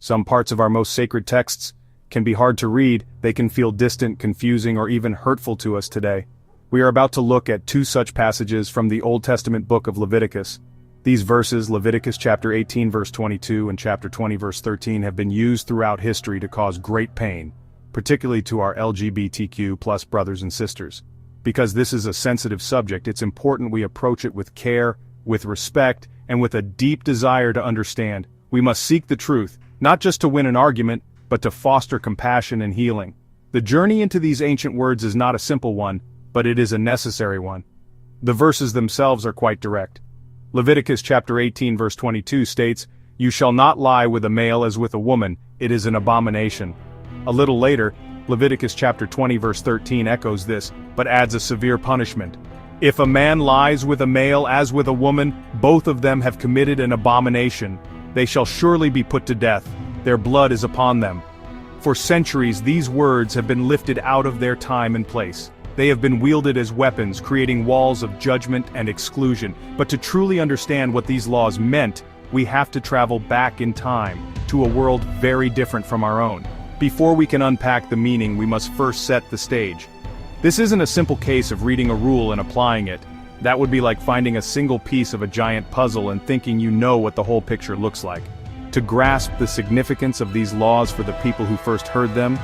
Some parts of our most sacred texts can be hard to read, they can feel distant, confusing, or even hurtful to us today. We are about to look at two such passages from the Old Testament book of Leviticus. These verses, Leviticus chapter 18 verse 22 and chapter 20 verse 13, have been used throughout history to cause great pain, particularly to our LGBTQ+ brothers and sisters. Because this is a sensitive subject, it's important we approach it with care, with respect, and with a deep desire to understand. We must seek the truth, not just to win an argument, but to foster compassion and healing. The journey into these ancient words is not a simple one, but it is a necessary one. The verses themselves are quite direct. Leviticus chapter 18 verse 22 states, "You shall not lie with a male as with a woman, it is an abomination." A little later, Leviticus chapter 20 verse 13 echoes this, but adds a severe punishment. "If a man lies with a male as with a woman, both of them have committed an abomination. They shall surely be put to death. Their blood is upon them." For centuries, these words have been lifted out of their time and place. They have been wielded as weapons, creating walls of judgment and exclusion. But to truly understand what these laws meant, we have to travel back in time, to a world very different from our own. Before we can unpack the meaning, we must first set the stage. This isn't a simple case of reading a rule and applying it. That would be like finding a single piece of a giant puzzle and thinking you know what the whole picture looks like. To grasp the significance of these laws for the people who first heard them,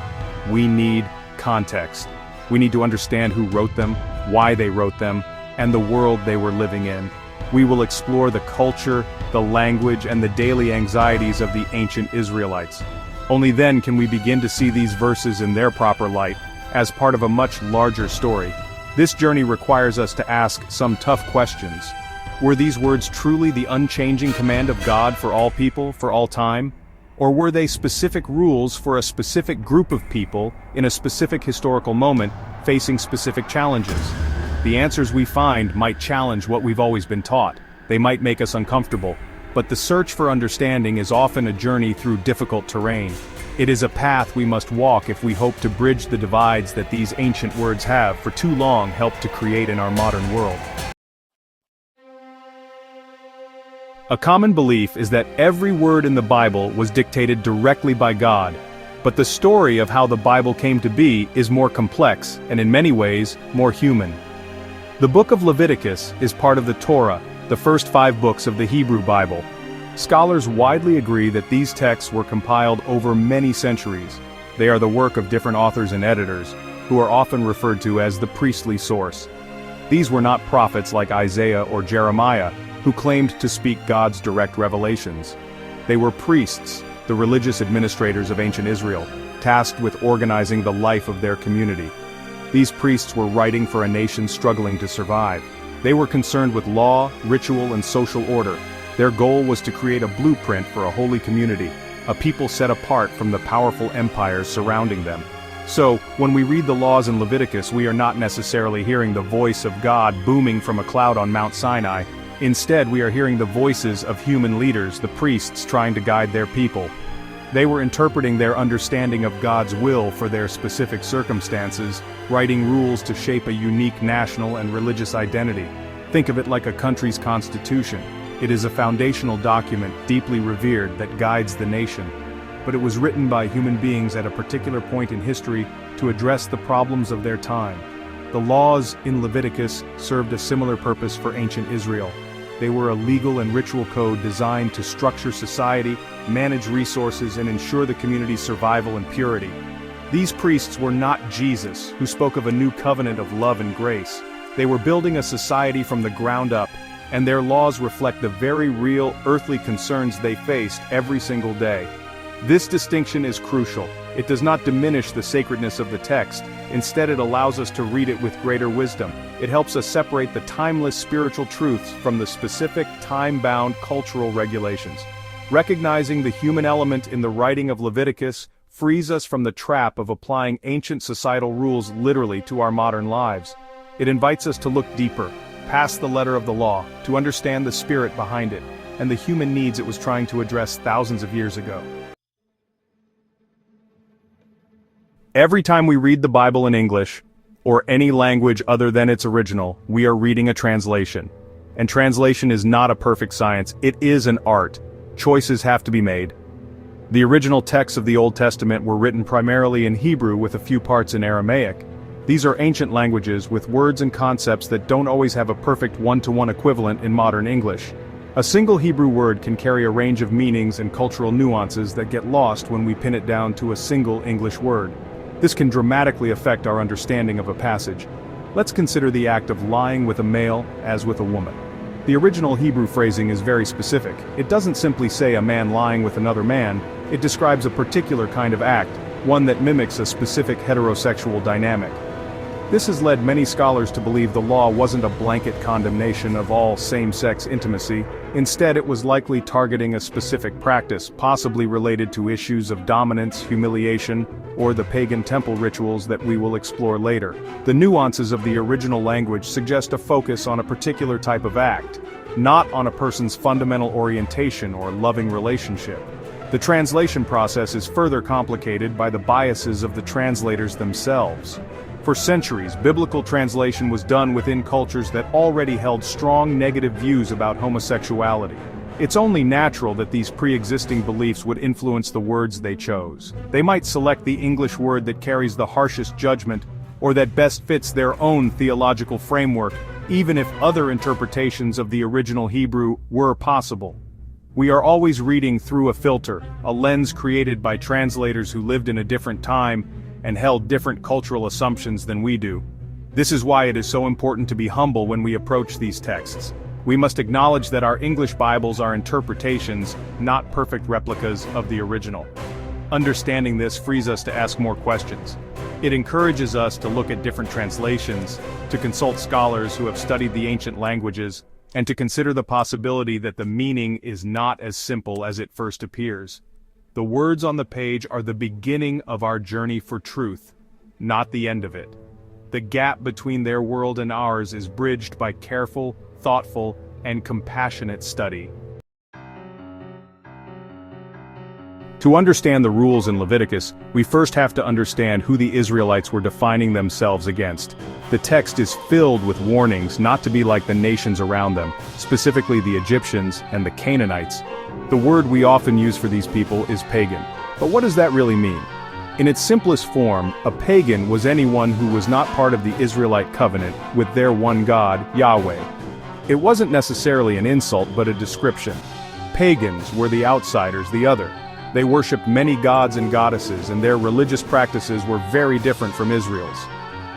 we need context. We need to understand who wrote them, why they wrote them, and the world they were living in. We will explore the culture, the language, and the daily anxieties of the ancient Israelites. Only then can we begin to see these verses in their proper light, as part of a much larger story. This journey requires us to ask some tough questions. Were these words truly the unchanging command of God for all people, for all time? Or were they specific rules for a specific group of people, in a specific historical moment, facing specific challenges? The answers we find might challenge what we've always been taught. They might make us uncomfortable. But the search for understanding is often a journey through difficult terrain. It is a path we must walk if we hope to bridge the divides that these ancient words have for too long helped to create in our modern world. A common belief is that every word in the Bible was dictated directly by God, but the story of how the Bible came to be is more complex, and in many ways, more human. The book of Leviticus is part of the Torah, the first 5 books of the Hebrew Bible. Scholars widely agree that these texts were compiled over many centuries. They are the work of different authors and editors, who are often referred to as the priestly source. These were not prophets like Isaiah or Jeremiah, who claimed to speak God's direct revelations. They were priests, the religious administrators of ancient Israel, tasked with organizing the life of their community. These priests were writing for a nation struggling to survive. They were concerned with law, ritual, and social order. Their goal was to create a blueprint for a holy community, a people set apart from the powerful empires surrounding them. So, when we read the laws in Leviticus, we are not necessarily hearing the voice of God booming from a cloud on Mount Sinai. Instead, we are hearing the voices of human leaders, the priests trying to guide their people. They were interpreting their understanding of God's will for their specific circumstances, writing rules to shape a unique national and religious identity. Think of it like a country's constitution. It is a foundational document, deeply revered, that guides the nation. But it was written by human beings at a particular point in history to address the problems of their time. The laws in Leviticus served a similar purpose for ancient Israel. They were a legal and ritual code designed to structure society, manage resources, and ensure the community's survival and purity. These priests were not Jesus, who spoke of a new covenant of love and grace. They were building a society from the ground up, and their laws reflect the very real earthly concerns they faced every single day. This distinction is crucial. It does not diminish the sacredness of the text. Instead, it allows us to read it with greater wisdom. It helps us separate the timeless spiritual truths from the specific, time-bound cultural regulations. Recognizing the human element in the writing of Leviticus frees us from the trap of applying ancient societal rules literally to our modern lives. It invites us to look deeper, past the letter of the law, to understand the spirit behind it, and the human needs it was trying to address thousands of years ago. Every time we read the Bible in English, or any language other than its original, we are reading a translation. And translation is not a perfect science, it is an art. Choices have to be made. The original texts of the Old Testament were written primarily in Hebrew with a few parts in Aramaic. These are ancient languages with words and concepts that don't always have a perfect one-to-one equivalent in modern English. A single Hebrew word can carry a range of meanings and cultural nuances that get lost when we pin it down to a single English word. This can dramatically affect our understanding of a passage. Let's consider the act of lying with a male as with a woman. The original Hebrew phrasing is very specific. It doesn't simply say a man lying with another man, it describes a particular kind of act, one that mimics a specific heterosexual dynamic. This has led many scholars to believe the law wasn't a blanket condemnation of all same-sex intimacy. Instead, it was likely targeting a specific practice, possibly related to issues of dominance, humiliation, or the pagan temple rituals that we will explore later. The nuances of the original language suggest a focus on a particular type of act, not on a person's fundamental orientation or loving relationship. The translation process is further complicated by the biases of the translators themselves. For centuries, biblical translation was done within cultures that already held strong negative views about homosexuality. It's only natural that these pre-existing beliefs would influence the words they chose. They might select the English word that carries the harshest judgment, or that best fits their own theological framework, even if other interpretations of the original Hebrew were possible. We are always reading through a filter, a lens created by translators who lived in a different time and held different cultural assumptions than we do. This is why it is so important to be humble when we approach these texts. We must acknowledge that our English Bibles are interpretations, not perfect replicas of the original. Understanding this frees us to ask more questions. It encourages us to look at different translations, to consult scholars who have studied the ancient languages, and to consider the possibility that the meaning is not as simple as it first appears. The words on the page are the beginning of our journey for truth, not the end of it. The gap between their world and ours is bridged by careful, thoughtful, and compassionate study. To understand the rules in Leviticus, we first have to understand who the Israelites were defining themselves against. The text is filled with warnings not to be like the nations around them, specifically the Egyptians and the Canaanites. The word we often use for these people is pagan. But what does that really mean? In its simplest form, a pagan was anyone who was not part of the Israelite covenant with their one God, Yahweh. It wasn't necessarily an insult but a description. Pagans were the outsiders, the other. They worshipped many gods and goddesses, and their religious practices were very different from Israel's.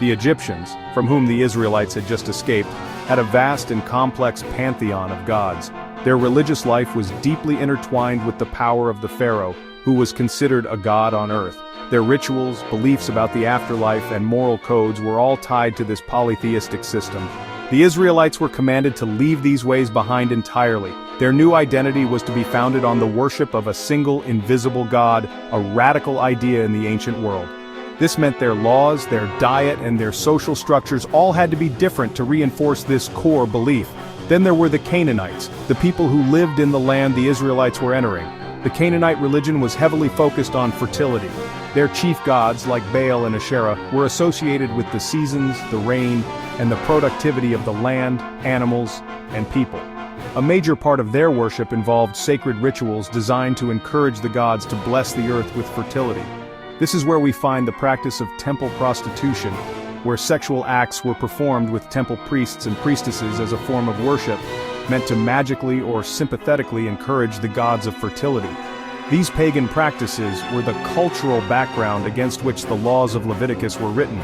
The Egyptians, from whom the Israelites had just escaped, had a vast and complex pantheon of gods. Their religious life was deeply intertwined with the power of the pharaoh, who was considered a god on earth. Their rituals, beliefs about the afterlife, and moral codes were all tied to this polytheistic system. The Israelites were commanded to leave these ways behind entirely. Their new identity was to be founded on the worship of a single, invisible God, a radical idea in the ancient world. This meant their laws, their diet, and their social structures all had to be different to reinforce this core belief. Then there were the Canaanites, the people who lived in the land the Israelites were entering. The Canaanite religion was heavily focused on fertility. Their chief gods, like Baal and Asherah, were associated with the seasons, the rain, and the productivity of the land, animals, and people. A major part of their worship involved sacred rituals designed to encourage the gods to bless the earth with fertility. This is where we find the practice of temple prostitution, where sexual acts were performed with temple priests and priestesses as a form of worship, meant to magically or sympathetically encourage the gods of fertility. These pagan practices were the cultural background against which the laws of Leviticus were written.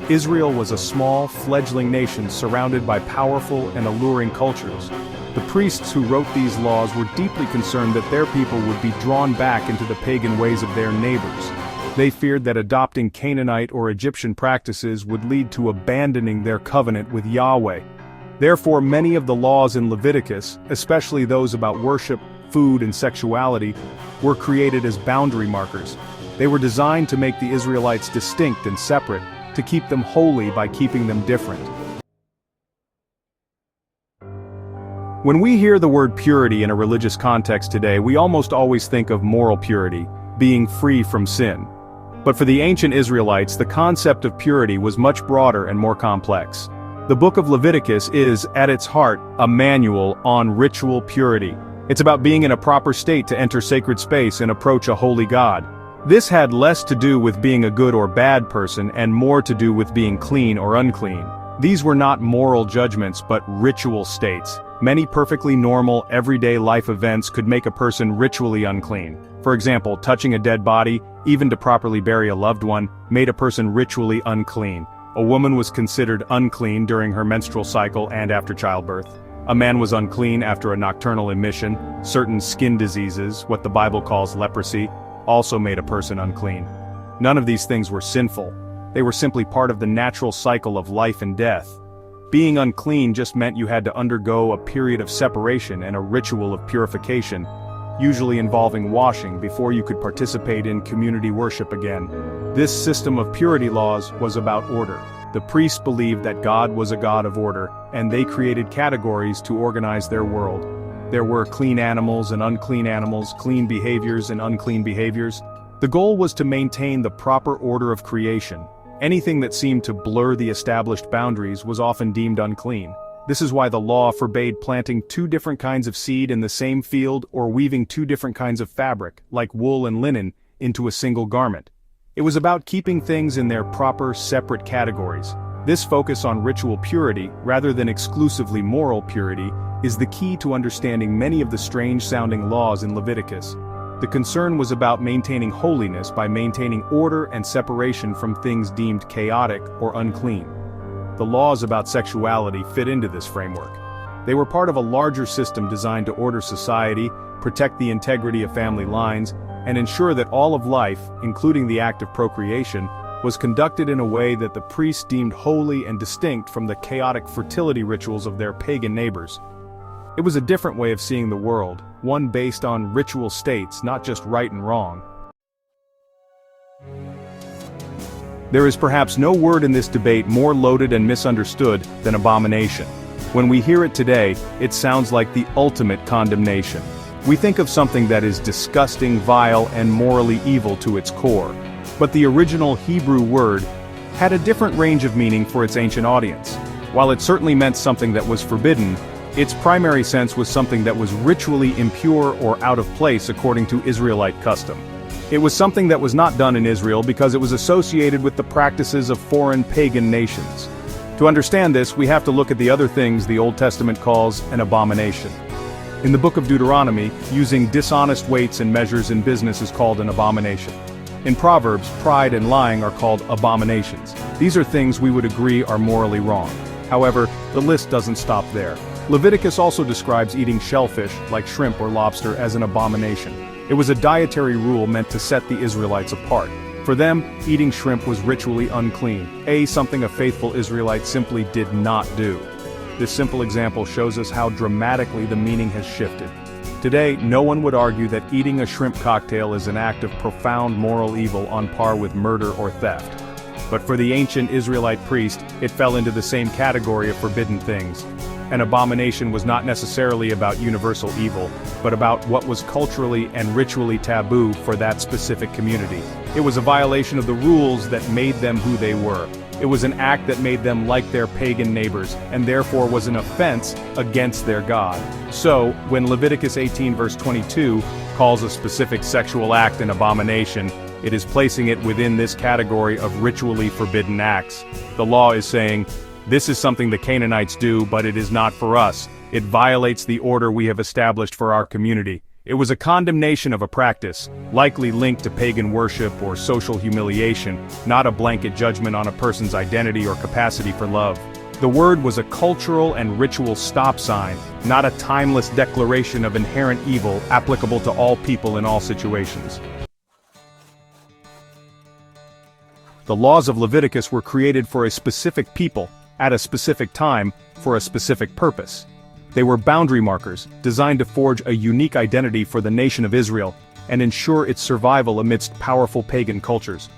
Israel was a small, fledgling nation surrounded by powerful and alluring cultures. The priests who wrote these laws were deeply concerned that their people would be drawn back into the pagan ways of their neighbors. They feared that adopting Canaanite or Egyptian practices would lead to abandoning their covenant with Yahweh. Therefore, many of the laws in Leviticus, especially those about worship, food, and sexuality, were created as boundary markers. They were designed to make the Israelites distinct and separate, to keep them holy by keeping them different. When we hear the word purity in a religious context today, we almost always think of moral purity, being free from sin. But for the ancient Israelites, the concept of purity was much broader and more complex. The book of Leviticus is, at its heart, a manual on ritual purity. It's about being in a proper state to enter sacred space and approach a holy God. This had less to do with being a good or bad person and more to do with being clean or unclean. These were not moral judgments but ritual states. Many perfectly normal, everyday life events could make a person ritually unclean. For example, touching a dead body, even to properly bury a loved one, made a person ritually unclean. A woman was considered unclean during her menstrual cycle and after childbirth. A man was unclean after a nocturnal emission. Certain skin diseases, what the Bible calls leprosy, also made a person unclean. None of these things were sinful. They were simply part of the natural cycle of life and death. Being unclean just meant you had to undergo a period of separation and a ritual of purification, usually involving washing before you could participate in community worship again. This system of purity laws was about order. The priests believed that God was a God of order, and they created categories to organize their world. There were clean animals and unclean animals, clean behaviors and unclean behaviors. The goal was to maintain the proper order of creation. Anything that seemed to blur the established boundaries was often deemed unclean. This is why the law forbade planting two different kinds of seed in the same field or weaving two different kinds of fabric, like wool and linen, into a single garment. It was about keeping things in their proper, separate categories. This focus on ritual purity, rather than exclusively moral purity, is the key to understanding many of the strange-sounding laws in Leviticus. The concern was about maintaining holiness by maintaining order and separation from things deemed chaotic or unclean. The laws about sexuality fit into this framework. They were part of a larger system designed to order society, protect the integrity of family lines, and ensure that all of life, including the act of procreation, was conducted in a way that the priests deemed holy and distinct from the chaotic fertility rituals of their pagan neighbors. It was a different way of seeing the world, one based on ritual states, not just right and wrong. There is perhaps no word in this debate more loaded and misunderstood than abomination. When we hear it today, it sounds like the ultimate condemnation. We think of something that is disgusting, vile, and morally evil to its core. But the original Hebrew word had a different range of meaning for its ancient audience. While it certainly meant something that was forbidden, its primary sense was something that was ritually impure or out of place according to Israelite custom. It was something that was not done in Israel because it was associated with the practices of foreign pagan nations. To understand this, we have to look at the other things the Old Testament calls an abomination. In the book of Deuteronomy, using dishonest weights and measures in business is called an abomination. In Proverbs, pride and lying are called abominations. These are things we would agree are morally wrong. However, the list doesn't stop there. Leviticus also describes eating shellfish, like shrimp or lobster, as an abomination. It was a dietary rule meant to set the Israelites apart. For them, eating shrimp was ritually unclean, something a faithful Israelite simply did not do. This simple example shows us how dramatically the meaning has shifted. Today, no one would argue that eating a shrimp cocktail is an act of profound moral evil on par with murder or theft. But for the ancient Israelite priest, it fell into the same category of forbidden things. An abomination was not necessarily about universal evil, but about what was culturally and ritually taboo for that specific community. It was a violation of the rules that made them who they were. It was an act that made them like their pagan neighbors, and therefore was an offense against their God. So, when Leviticus 18 verse 22 calls a specific sexual act an abomination, it is placing it within this category of ritually forbidden acts. The law is saying, this is something the Canaanites do, but it is not for us. It violates the order we have established for our community. It was a condemnation of a practice, likely linked to pagan worship or social humiliation, not a blanket judgment on a person's identity or capacity for love. The word was a cultural and ritual stop sign, not a timeless declaration of inherent evil applicable to all people in all situations. The laws of Leviticus were created for a specific people, at a specific time, for a specific purpose. They were boundary markers, designed to forge a unique identity for the nation of Israel, and ensure its survival amidst powerful pagan cultures.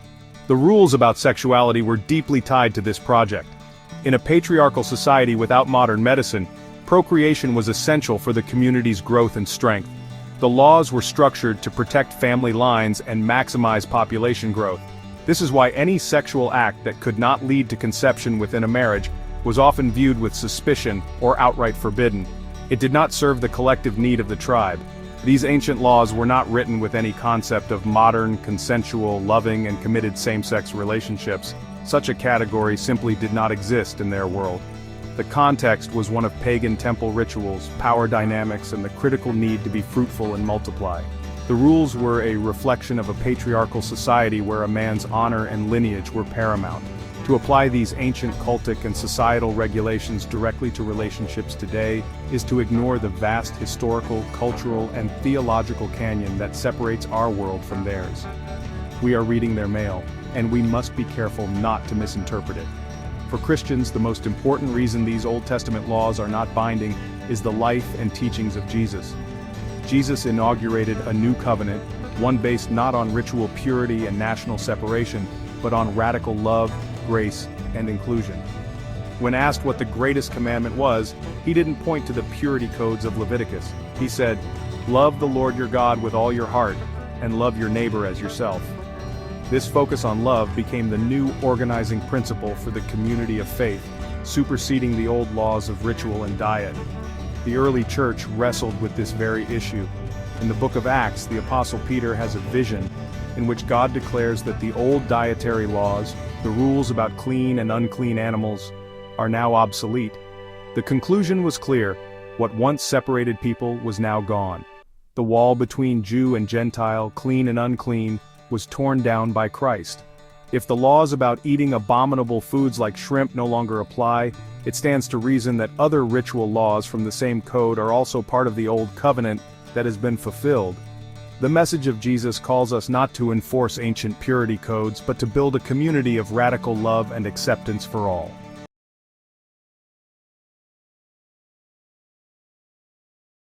The rules about sexuality were deeply tied to this project. In a patriarchal society without modern medicine, procreation was essential for the community's growth and strength. The laws were structured to protect family lines and maximize population growth. This is why any sexual act that could not lead to conception within a marriage was often viewed with suspicion or outright forbidden. It did not serve the collective need of the tribe. These ancient laws were not written with any concept of modern, consensual, loving, and committed same-sex relationships. Such a category simply did not exist in their world. The context was one of pagan temple rituals, power dynamics, and the critical need to be fruitful and multiply. The rules were a reflection of a patriarchal society where a man's honor and lineage were paramount. To apply these ancient cultic and societal regulations directly to relationships today is to ignore the vast historical, cultural, and theological canyon that separates our world from theirs. We are reading their mail, and we must be careful not to misinterpret it. For Christians, the most important reason these Old Testament laws are not binding is the life and teachings of Jesus. Jesus inaugurated a new covenant, one based not on ritual purity and national separation, but on radical love, grace, and inclusion. When asked what the greatest commandment was, he didn't point to the purity codes of Leviticus. He said, "Love the Lord your God with all your heart, and love your neighbor as yourself." This focus on love became the new organizing principle for the community of faith, superseding the old laws of ritual and diet. The early church wrestled with this very issue. In the book of Acts, the Apostle Peter has a vision in which God declares that the old dietary laws, the rules about clean and unclean animals, are now obsolete. The conclusion was clear: what once separated people was now gone. The wall between Jew and Gentile, clean and unclean, was torn down by Christ. If the laws about eating abominable foods like shrimp no longer apply, it stands to reason that other ritual laws from the same code are also part of the old covenant that has been fulfilled. The message of Jesus calls us not to enforce ancient purity codes, but to build a community of radical love and acceptance for all.